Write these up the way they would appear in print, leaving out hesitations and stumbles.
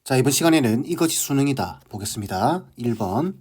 자, 이번 시간에는 이것이 수능이다 보겠습니다. 1번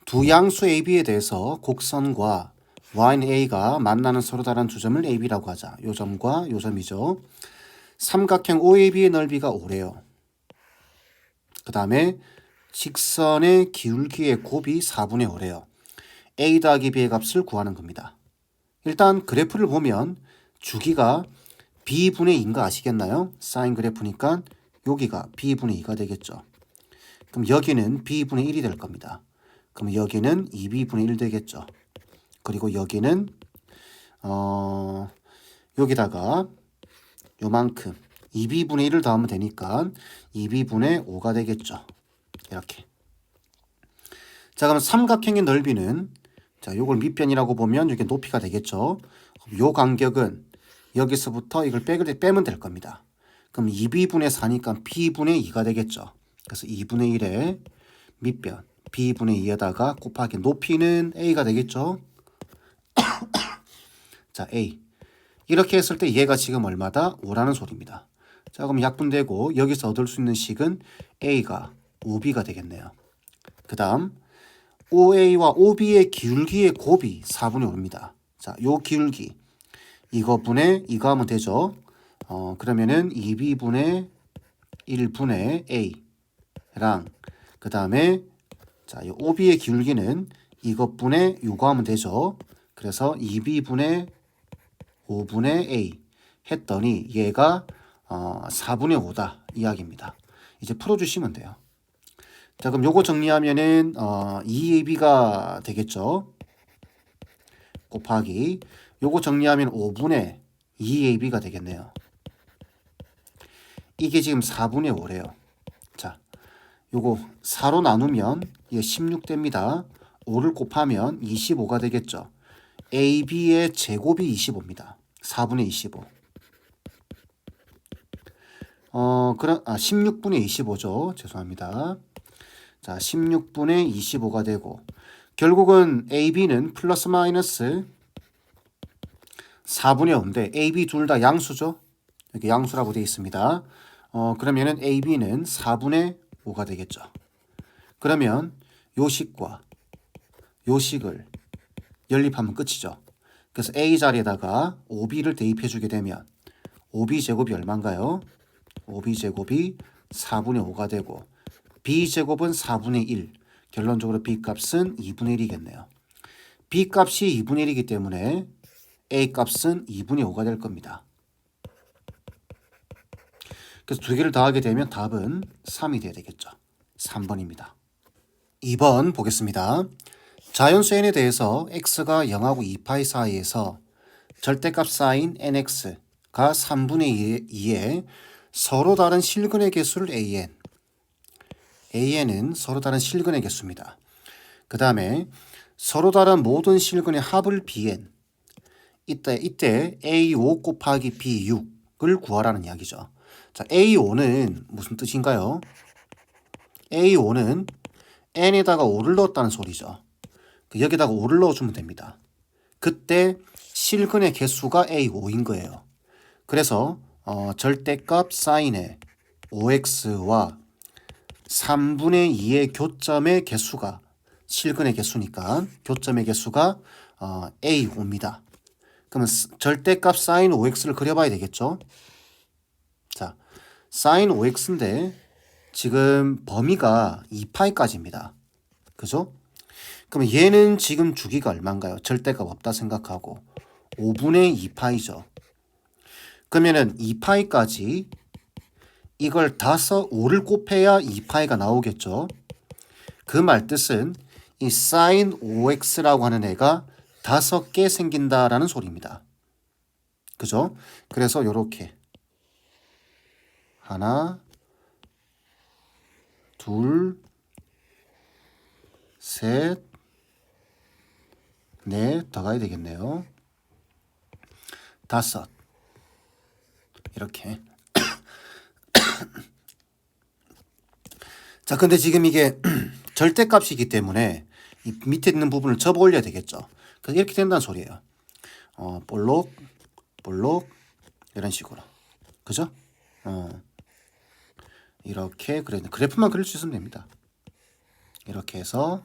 두 양수 AB에 대해서 곡선과 y는 A가 만나는 서로 다른 두 점을 AB라고 하자. 요 점과 요 점이죠. 삼각형 OAB의 넓이가 5래요. 그 다음에 직선의 기울기의 곱이 4분의 5래요. A 더하기 B의 값을 구하는 겁니다. 일단 그래프를 보면 주기가 B분의 2인 거 아시겠나요? 사인 그래프니까 여기가 B분의 2가 되겠죠. 그럼 여기는 B분의 1이 될 겁니다. 그럼 여기는 2B분의 1 되겠죠. 그리고 여기는 여기다가 요만큼 2B분의 1을 더하면 되니까 2B분의 5가 되겠죠. 이렇게. 자, 그럼 삼각형의 넓이는 자, 요걸 밑변이라고 보면 이게 높이가 되겠죠. 요 간격은 여기서부터 이걸 빼면 될 겁니다. 그럼 2B분의 4니까 B분의 2가 되겠죠. 그래서 2분의 1에 밑변 B분의 2에다가 곱하기 높이는 A가 되겠죠. 자, A. 이렇게 했을 때 얘가 지금 얼마다? 5라는 소리입니다. 자, 그럼 약분되고 여기서 얻을 수 있는 식은 A가 5B가 되겠네요. 그 다음 OA와 OB의 기울기의 곱이 4분의 5입니다. 자, 요 기울기 이거 분의 이거 하면 되죠. 그러면은 2B분의 1분의 A랑 그 다음에 자, 이 OB의 기울기는 이것분의 요거 하면 되죠. 그래서 2B분의 5분의 A 했더니 얘가 4분의 5다 이야기입니다. 이제 풀어주시면 돼요. 자, 그럼 요거 정리하면은 2AB가 되겠죠. 곱하기 요거 정리하면 5분의 2AB가 되겠네요. 이게 지금 4분의 5래요. 자, 요거 4로 나누면 이게 16됩니다. 5를 곱하면 25가 되겠죠. AB의 제곱이 25입니다. 4분의 25. 16분의 25죠. 죄송합니다. 자, 16분의 25가 되고 결국은 AB는 플러스 마이너스 4분의 5인데 AB 둘 다 양수죠. 이렇게 양수라고 되어 있습니다. 그러면은 AB는 4분의 5가 되겠죠. 그러면 요 식과 요 식을 연립하면 끝이죠. 그래서 A 자리에다가 5B를 대입해 주게 되면 5B 제곱이 얼마인가요? 5B 제곱이 4분의 5가 되고 B 제곱은 4분의 1. 결론적으로 B 값은 2분의 1이겠네요. B 값이 2분의 1이기 때문에 A 값은 2분의 5가 될 겁니다. 그래서 두 개를 더하게 되면 답은 3이 돼야 되겠죠. 3번입니다. 2번 보겠습니다. 자연수 n에 대해서 x가 0하고 2파이 사이에서 절대값 사인 nx가 3분의 2에 서로 다른 실근의 개수를 an은 서로 다른 실근의 개수입니다. 그 다음에 서로 다른 모든 실근의 합을 bn 이때 a5 곱하기 b6을 구하라는 이야기죠. 자, a5는 무슨 뜻인가요? a5는 n에다가 5를 넣었다는 소리죠. 여기다가 5를 넣어주면 됩니다. 그때 실근의 개수가 A5인 거예요. 그래서 절대값 사인의 5x와 3분의 2의 교점의 개수가 실근의 개수니까 교점의 개수가 A5입니다. 그러면 절대값 사인 5x를 그려봐야 되겠죠. 자, 사인 5x인데 지금 범위가 2파이까지입니다. 그죠? 그럼 얘는 지금 주기가 얼마인가요? 절대값 없다 생각하고 5분의 2파이죠. 그러면은 2파이까지 이걸 다 써 5를 곱해야 2파이가 나오겠죠. 그 말 뜻은 이 sin 5x라고 하는 애가 5개 생긴다라는 소리입니다. 그죠? 그래서 요렇게 하나, 둘, 셋, 넷 더 가야 되겠네요. 5 이렇게. 자, 근데 지금 이게 절대값이기 때문에 이 밑에 있는 부분을 접어 올려야 되겠죠. 그래서 이렇게 된다는 소리예요. 볼록, 볼록 이런 식으로. 그죠? 이렇게 그래프만 그릴 수 있으면 됩니다. 이렇게 해서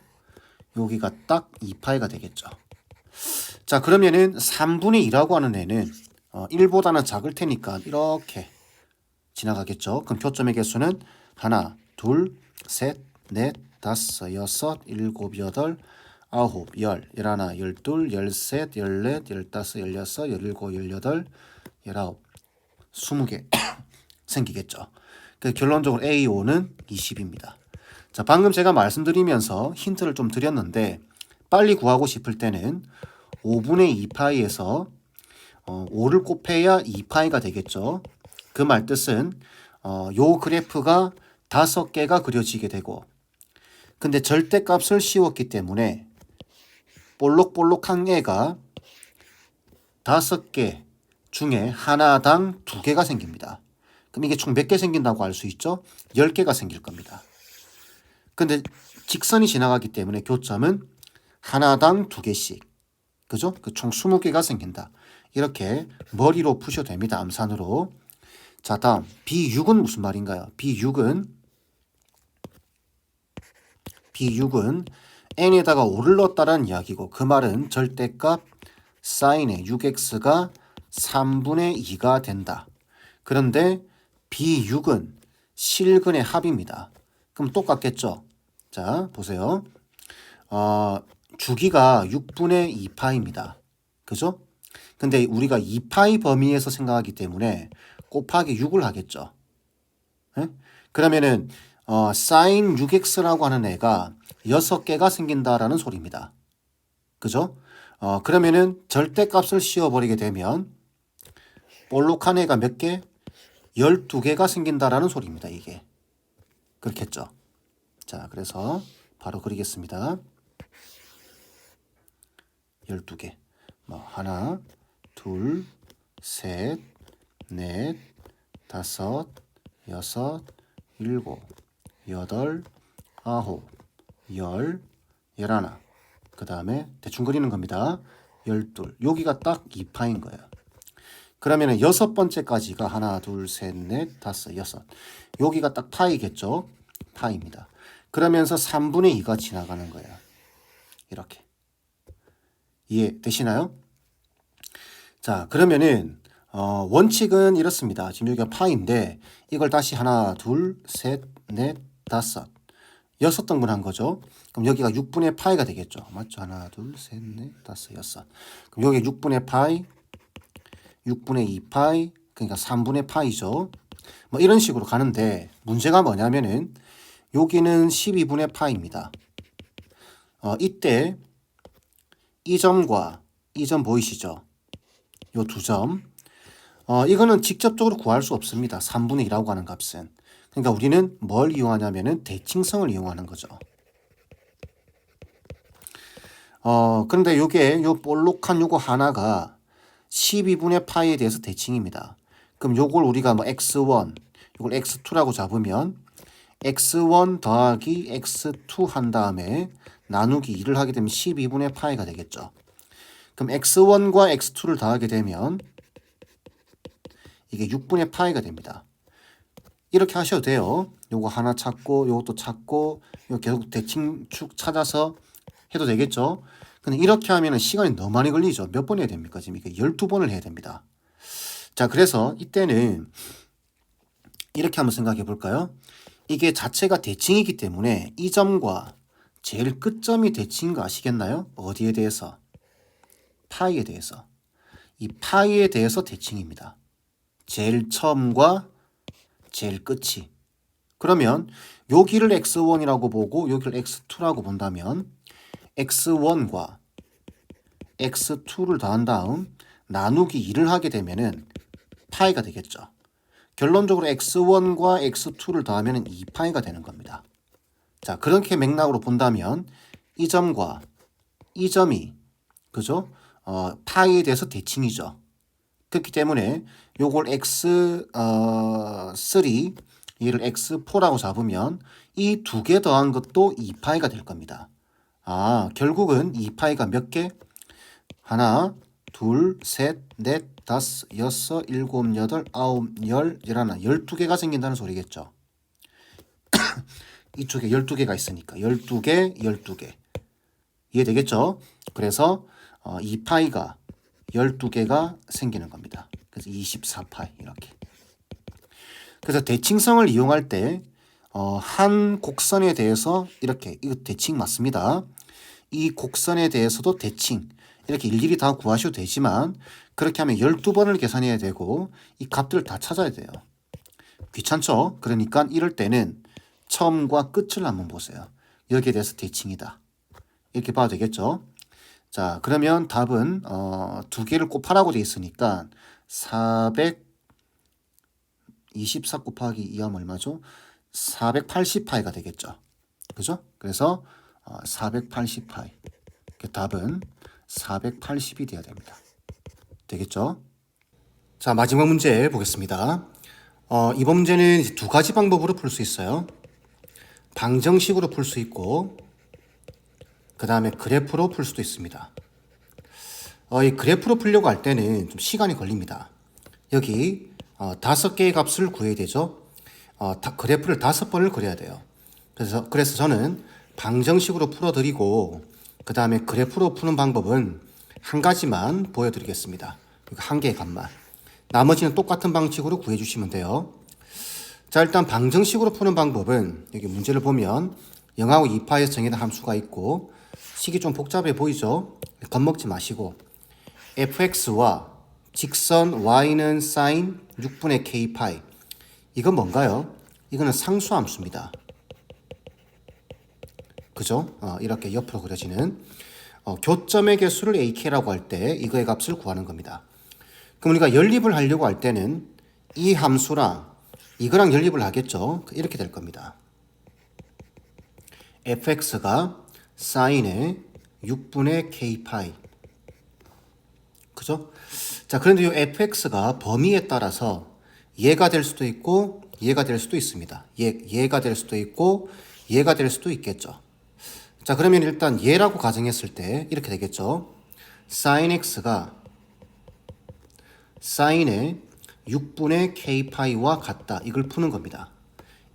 여기가 딱 2파이가 되겠죠. 자, 그러면은 3분의 2라고 하는 애는 1보다는 작을 테니까 이렇게 지나가겠죠. 그럼 교점의 개수는 하나, 둘, 셋, 넷, 다섯, 여섯, 일곱, 여덟, 아홉, 열, 열하나, 열둘, 열셋, 열넷, 열다섯, 열여섯, 열일곱, 열여덟, 열아홉, 20개 생기겠죠. 그 결론적으로 A5는 20입니다. 자, 방금 제가 말씀드리면서 힌트를 좀 드렸는데 빨리 구하고 싶을 때는 5분의 2파이에서 5를 곱해야 2파이가 되겠죠. 그 말 뜻은 요 그래프가 5개가 그려지게 되고 근데 절대값을 씌웠기 때문에 볼록볼록한 애가 5개 중에 하나당 2개가 생깁니다. 그럼 이게 총 몇 개 생긴다고 알 수 있죠? 10개가 생길 겁니다. 근데 직선이 지나가기 때문에 교점은 하나당 2개씩. 그죠? 그 총 20개가 생긴다. 이렇게 머리로 푸셔도 됩니다. 암산으로. 자, 다음 B6은 무슨 말인가요? B6은 n에다가 5를 넣었다는 이야기고 그 말은 절대값 사인의 6x가 3분의 2가 된다. 그런데 B6은 실근의 합입니다. 그럼 똑같겠죠? 자, 보세요. 주기가 6분의 2파입니다. 그죠? 근데 우리가 2파이 범위에서 생각하기 때문에 곱하기 6을 하겠죠. 네? 그러면은 sin 6x라고 하는 애가 6개가 생긴다라는 소리입니다. 그죠? 그러면은 절대값을 씌워버리게 되면 볼록한 애가 몇 개? 12개가 생긴다라는 소리입니다. 이게. 그렇겠죠? 자, 그래서 바로 그리겠습니다. 12개. 하나, 둘, 셋, 넷, 다섯, 여섯, 일곱, 여덟, 아홉, 열, 열하나. 그 다음에 대충 그리는 겁니다. 12. 여기가 딱 2파인 거예요. 그러면은 6번째까지가 하나, 둘, 셋, 넷, 다섯, 여섯. 여기가 딱 파이겠죠? 파입니다. 그러면서 3분의 2가 지나가는 거예요. 이렇게. 이해되시나요? 자, 그러면은 원칙은 이렇습니다. 지금 여기가 파인데 이걸 다시 하나, 둘, 셋, 넷, 다섯, 6등분 한 거죠. 그럼 여기가 6분의 파이가 되겠죠. 맞죠? 하나, 둘, 셋, 넷, 다섯, 여섯. 그럼 여기 6분의 파이, 6분의 2파이, 그러니까 3분의 파이죠. 뭐 이런 식으로 가는데 문제가 뭐냐면은 여기는 12분의 파이입니다. 이때 이 점과 이 점 보이시죠? 요 두 점. 이거는 직접적으로 구할 수 없습니다. 3분의 2라고 하는 값은. 그러니까 우리는 뭘 이용하냐면은 대칭성을 이용하는 거죠. 그런데 요게 요 볼록한 요거 하나가 12분의 파이에 대해서 대칭입니다. 그럼 요걸 우리가 뭐 x1, 요걸 x2라고 잡으면 x1 더하기 x2 한 다음에 나누기 2를 하게 되면 12분의 파이가 되겠죠. 그럼 x1과 x2를 더하게 되면 이게 6분의 파이가 됩니다. 이렇게 하셔도 돼요. 요거 하나 찾고 요것도 찾고 요 계속 대칭축 찾아서 해도 되겠죠. 근데 이렇게 하면 시간이 너무 많이 걸리죠. 몇 번 해야 됩니까? 지금 이게 12번을 해야 됩니다. 자, 그래서 이때는 이렇게 한번 생각해 볼까요? 이게 자체가 대칭이기 때문에 이 점과 제일 끝점이 대칭인 거 아시겠나요? 어디에 대해서? 파이에 대해서. 이 파이에 대해서 대칭입니다. 제일 처음과 제일 끝이. 그러면 여기를 x1이라고 보고 여기를 x2라고 본다면 x1과 x2를 더한 다음 나누기 2를 하게 되면은 파이가 되겠죠. 결론적으로 x1과 x2를 더하면 2파이가 되는 겁니다. 자, 그렇게 맥락으로 본다면 이 점과 이 점이 그죠? 파이에 대해서 대칭이죠. 그렇기 때문에 요걸 x3 얘를 x4라고 잡으면 이 두 개 더한 것도 2파이가 될 겁니다. 결국은 2파이가 몇 개? 하나, 둘, 셋, 넷, 다섯, 여섯, 일곱, 여덟, 아홉, 열, 열하나, 12개가 생긴다는 소리겠죠. 이쪽에 12개가 있으니까 12개, 12개. 이해되겠죠? 그래서 2파이가 12개가 생기는 겁니다. 그래서 24파이 이렇게. 그래서 대칭성을 이용할 때 한 곡선에 대해서 이렇게 이거 대칭 맞습니다. 이 곡선에 대해서도 대칭 이렇게 일일이 다 구하셔도 되지만 그렇게 하면 12번을 계산해야 되고 이 값들을 다 찾아야 돼요. 귀찮죠? 그러니까 이럴 때는 처음과 끝을 한번 보세요. 여기에 대해서 대칭이다. 이렇게 봐도 되겠죠? 자, 그러면 답은 두 개를 곱하라고 돼 있으니까 424 곱하기 2하면 얼마죠? 480파이가 되겠죠. 그죠? 그래서 480파이. 답은 480이 돼야 됩니다. 되겠죠? 자, 마지막 문제 보겠습니다. 이번 문제는 두 가지 방법으로 풀 수 있어요. 방정식으로 풀 수 있고 그 다음에 그래프로 풀 수도 있습니다. 이 그래프로 풀려고 할 때는 좀 시간이 걸립니다. 여기 5개의 값을 구해야 되죠. 그래프를 5번을 그려야 돼요. 그래서 저는 방정식으로 풀어드리고 그 다음에 그래프로 푸는 방법은 한 가지만 보여드리겠습니다. 한 개의 값만. 나머지는 똑같은 방식으로 구해주시면 돼요. 자, 일단 방정식으로 푸는 방법은 여기 문제를 보면 0하고 2파에서 정해진 함수가 있고 식이 좀 복잡해 보이죠? 겁먹지 마시고 fx와 직선 y는 sin 6분의 k파이. 이건 뭔가요? 이거는 상수함수입니다. 그죠? 이렇게 옆으로 그려지는 교점의 개수를 ak라고 할 때 이거의 값을 구하는 겁니다. 그럼 우리가 연립을 하려고 할 때는 이 함수랑 이거랑 연립을 하겠죠? 이렇게 될 겁니다. fx가 sin의 6분의 k파이. 그죠? 자, 그런데 이 fx가 범위에 따라서 얘가 될 수도 있고 얘가 될 수도 있습니다. 얘가 될 수도 있고 얘가 될 수도 있겠죠. 자, 그러면 일단 얘라고 가정했을 때 이렇게 되겠죠. sin x가 sin의 6분의 k파이와 같다. 이걸 푸는 겁니다.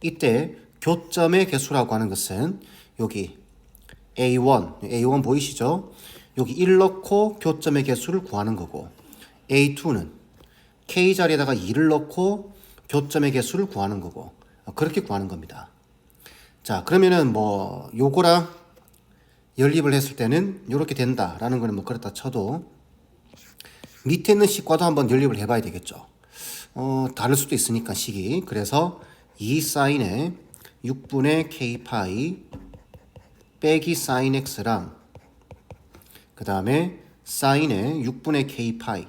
이때 교점의 개수라고 하는 것은 여기 A1 보이시죠? 여기 1 넣고 교점의 개수를 구하는 거고 A2는 K 자리에다가 2를 넣고 교점의 개수를 구하는 거고 그렇게 구하는 겁니다. 자, 그러면은 뭐 요거랑 연립을 했을 때는 이렇게 된다라는 거는 뭐 그렇다 쳐도 밑에 있는 식과도 한번 연립을 해봐야 되겠죠. 다를 수도 있으니까 식이. 그래서 2 사인의 6분의 k파이 빼기 sin x랑 그 다음에 sin의 6분의 k파이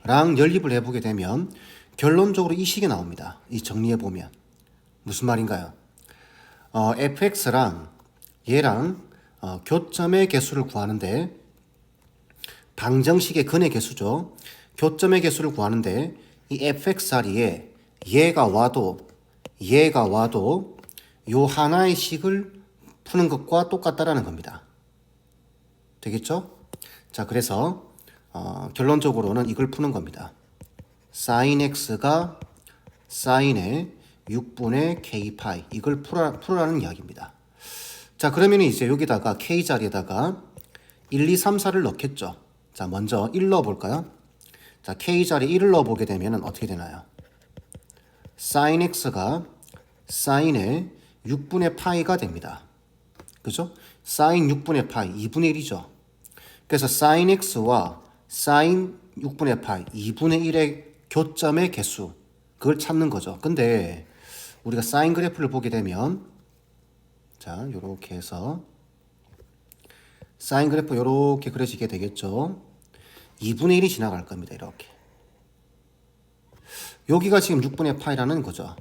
랑 연립을 해보게 되면 결론적으로 이 식이 나옵니다. 이 정리해보면 무슨 말인가요? fx랑 얘랑 교점의 개수를 구하는데 방정식의 근의 개수죠. 교점의 개수를 구하는데 이 fx 자리에 얘가 와도 요 하나의 식을 푸는 것과 똑같다라는 겁니다. 되겠죠? 자, 그래서 결론적으로는 이걸 푸는 겁니다. sin x가 sin의 6분의 k파이 이걸 풀으라는 이야기입니다. 자, 그러면 이제 여기다가 k 자리에다가 1, 2, 3, 4를 넣겠죠. 자, 먼저 1 넣어볼까요? 자, k 자리에 1을 넣어보게 되면 어떻게 되나요? sin x가 sin의 6분의 파이가 됩니다. 그죠? sin 6분의 파이 2분의 1이죠. 그래서 sin x와 sin 6분의 파이 2분의 1의 교점의 개수 그걸 찾는 거죠. 근데 우리가 사인 그래프를 보게 되면 자, 요렇게 해서 사인 그래프 요렇게 그려지게 되겠죠. 2분의 1이 지나갈 겁니다. 이렇게. 여기가 지금 6분의 파이라는 거죠.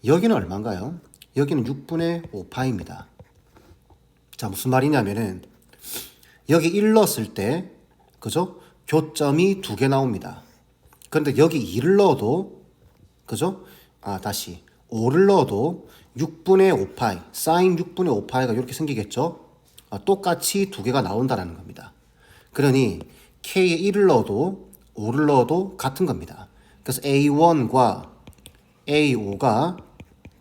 여기는 얼마인가요? 여기는 6분의 5파이입니다. 자, 무슨 말이냐면은 여기 1 넣었을 때 그죠? 교점이 2개 나옵니다. 그런데 여기 2를 넣어도 그죠? 다시 5를 넣어도 6분의 5파이 사인 6분의 5파이가 이렇게 생기겠죠? 똑같이 2개가 나온다라는 겁니다. 그러니 K에 1을 넣어도 5를 넣어도 같은 겁니다. 그래서 A1과 A5가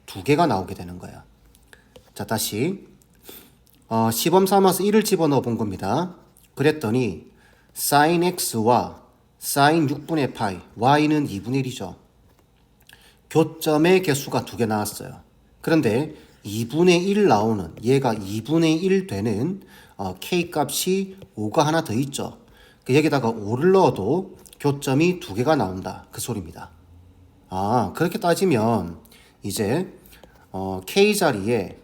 두 개가 나오게 되는 거야. 자, 다시 시범 삼아서 1을 집어넣어 본 겁니다. 그랬더니 sin x와 sin 6분의 파이, y는 2분의 1이죠. 교점의 개수가 두 개 나왔어요. 그런데 2분의 1 나오는, 얘가 2분의 1 되는 k 값이 5가 하나 더 있죠. 여기다가 5를 넣어도 교점이 두 개가 나온다. 그 소리입니다. 그렇게 따지면 이제 k 자리에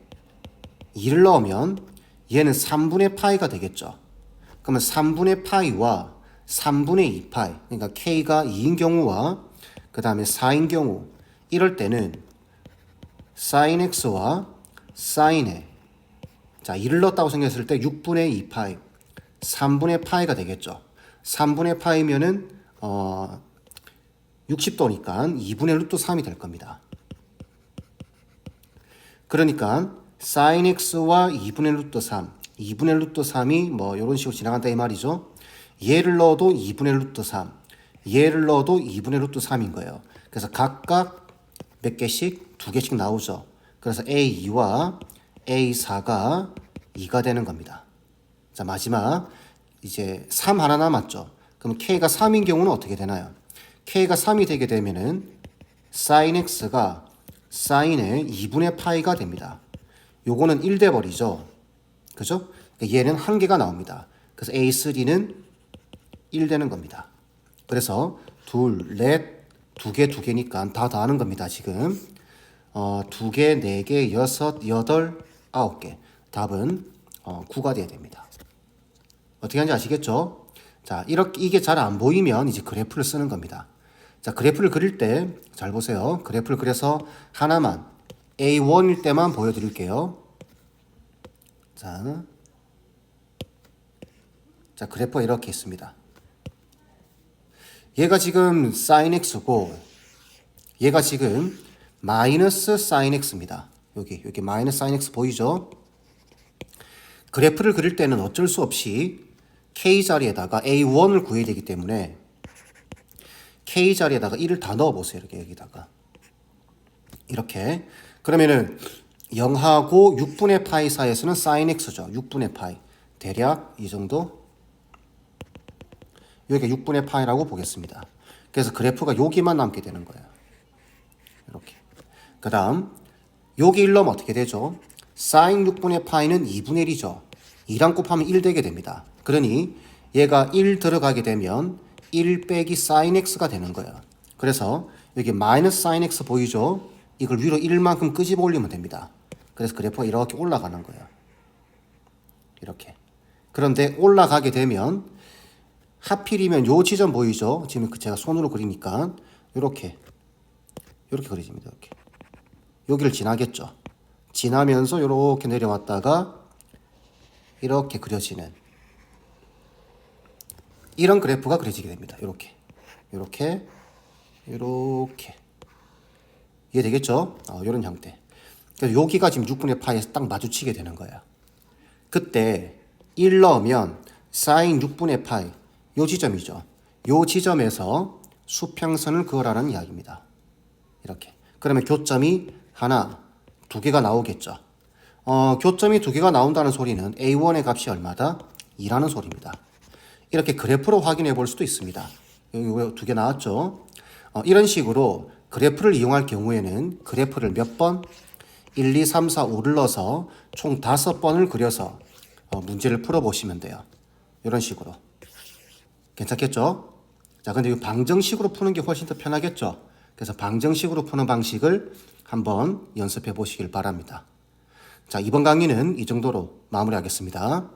2를 넣으면 얘는 3분의 파이가 되겠죠. 그러면 3분의 파이와 3분의 2 파이, 그러니까 k가 2인 경우와 그 다음에 4인 경우, 이럴 때는 sin x와 sin에, 자, 2를 넣었다고 생각했을 때 6분의 2 파이, 3분의 파이가 되겠죠. 3분의 파이면은 60도니까 2분의 루트 3이 될 겁니다. 그러니까 sin x와 2분의 루트 3, 2분의 루트 3이 뭐 이런 식으로 지나간다 이 말이죠. 얘를 넣어도 2분의 루트 3, 얘를 넣어도 2분의 루트 3인 거예요. 그래서 각각 몇 개씩? 두 개씩 나오죠. 그래서 A2와 A4가 2가 되는 겁니다. 자, 마지막 이제 3 하나 남았죠. 그럼 K가 3인 경우는 어떻게 되나요? K가 3이 되게 되면은 sin X가 sin의 2분의 파이가 됩니다. 요거는 1 돼 버리죠. 그죠? 얘는 한 개가 나옵니다. 그래서 A3는 1 되는 겁니다. 그래서 둘, 넷, 두 개, 두 개니까 다 더하는 겁니다. 지금 두 개, 네 개, 여섯, 여덟, 아홉 개. 답은 9가 돼야 됩니다. 어떻게 하는지 아시겠죠? 자, 이렇게 이게 잘 안 보이면 이제 그래프를 쓰는 겁니다. 자, 그래프를 그릴 때 잘 보세요. 그래프를 그려서 하나만 A1일 때만 보여드릴게요. 자, 그래프가 이렇게 있습니다. 얘가 지금 sin x고 얘가 지금 마이너스 sin x입니다. 여기 마이너스 sin x 보이죠? 그래프를 그릴 때는 어쩔 수 없이 k 자리에다가 a1을 구해야 되기 때문에 k 자리에다가 1을 다 넣어 보세요. 이렇게 여기다가 이렇게. 그러면은 0하고 6분의 파이 사이에서는 sin x죠. 6분의 파이. 대략 이 정도. 여기가 6분의 파이라고 보겠습니다. 그래서 그래프가 여기만 남게 되는 거예요. 이렇게. 그 다음 여기 1 넣으면 어떻게 되죠? sin 6분의 파이는 2분의 1이죠. 2랑 곱하면 1 되게 됩니다. 그러니 얘가 1 들어가게 되면 1 빼기 sin x가 되는 거예요. 그래서 여기 마이너스 sin x 보이죠? 이걸 위로 1만큼 끄집어 올리면 됩니다. 그래서 그래프가 이렇게 올라가는 거예요. 이렇게. 그런데 올라가게 되면 하필이면 요 지점 보이죠? 지금 제가 손으로 그리니까 이렇게 그려집니다. 이렇게. 여기를 지나겠죠. 지나면서 이렇게 내려왔다가 이렇게 그려지는 이런 그래프가 그려지게 됩니다. 이렇게 이해되겠죠? 이런 형태. 그래서 여기가 지금 6분의 파이에서 딱 마주치게 되는 거예요. 그때 1 넣으면 sin 6분의 파이 요 지점이죠. 요 지점에서 수평선을 그으라는 이야기입니다. 이렇게. 그러면 교점이 하나, 두 개가 나오겠죠. 교점이 두 개가 나온다는 소리는 A1의 값이 얼마다? 2라는 소리입니다. 이렇게 그래프로 확인해 볼 수도 있습니다. 여기 두 개 나왔죠? 이런 식으로 그래프를 이용할 경우에는 그래프를 몇 번? 1, 2, 3, 4, 5를 넣어서 총 5번을 그려서 문제를 풀어보시면 돼요. 이런 식으로. 괜찮겠죠? 자, 근데 이 방정식으로 푸는 게 훨씬 더 편하겠죠? 그래서 방정식으로 푸는 방식을 한번 연습해 보시길 바랍니다. 자, 이번 강의는 이 정도로 마무리하겠습니다.